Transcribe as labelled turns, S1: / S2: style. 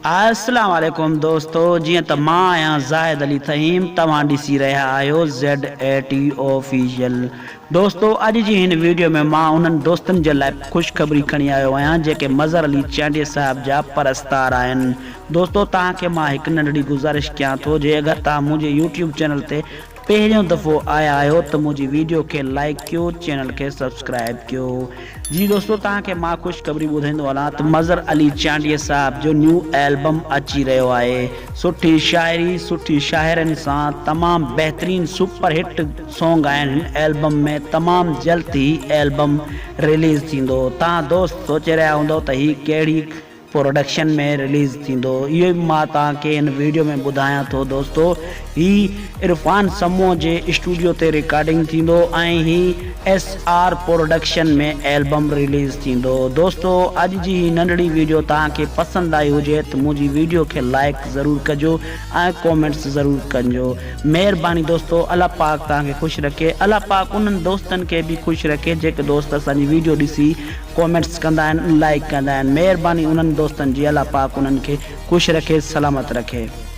S1: अस्सलाम वालेकुम दोस्तों, जी त मां आहियां ज़ाहिद अली तहीम। तव्हां ॾिसी रहिया आहियो Z80 ऑफिशियल। दोस्तों, अॼु जी हिन वीडियो में मां उन्हनि दोस्तनि जे लाइ ख़ुशख़बरी खणी आयो आहियां जेके मज़हर अली चांडिया साहिब जा परस्तार आहिनि। दोस्तों, तव्हांखे मां हिकु नंढड़ी गुज़ारिश कयां थो, जे अगरि तव्हां मुंहिंजे यूट्यूब चैनल ते पहिरियों दफ़ो आया आहियो त मुंहिंजी वीडियो खे लाइक कयो, चैनल खे सब्सक्राइब कयो। जी दोस्तों, तव्हांखे मां ख़ुशख़बरी ॿुधाईंदो हलां त मज़हर अली चांडिया साहिब जो न्यू एल्बम अची रहियो आहे। सुठी शाइरी, सुठी शाइरनि सां तमामु बहितरीनु सुपर हिट सॉन्ग आहिनि हिन एल्बम में। तमामु जल्द ई एल्बम रिलीज़ थींदो। तव्हां दोस्त सोचे रहिया हूंदो त हीअ कहिड़ी प्रोडक्शन में रिलीज़ थींदो। इहो मां तव्हांखे हिन वीडियो में ॿुधायां थो। दोस्तों, ही इरफान समूह जे स्टूडियो ते रिकॉर्डिंग थींदो ऐं ही SR प्रोडक्शन में एल्बम रिलीज़ थींदो। दोस्तों, अॼु जी ही नंढड़ी वीडियो तव्हांखे पसंदि आई हुजे त मुंहिंजी वीडियो खे लाइक ज़रूरु कजो ऐं कॉमेंट्स ज़रूरु कजो। महिरबानी दोस्तों, अल्लाह पाक तव्हांखे ख़ुशि रखे। अल्लाह पाक उन्हनि दोस्तनि खे बि ख़ुशि रखे जेके दोस्त असांजी वीडियो ॾिसी कॉमेंट्स कंदा आहिनि, लाइक कंदा आहिनि। महिरबानी उन्हनि दोस्तनि जी, अल्लाह पाक उन्हनि खे ख़ुशि रखे, सलामत रखे।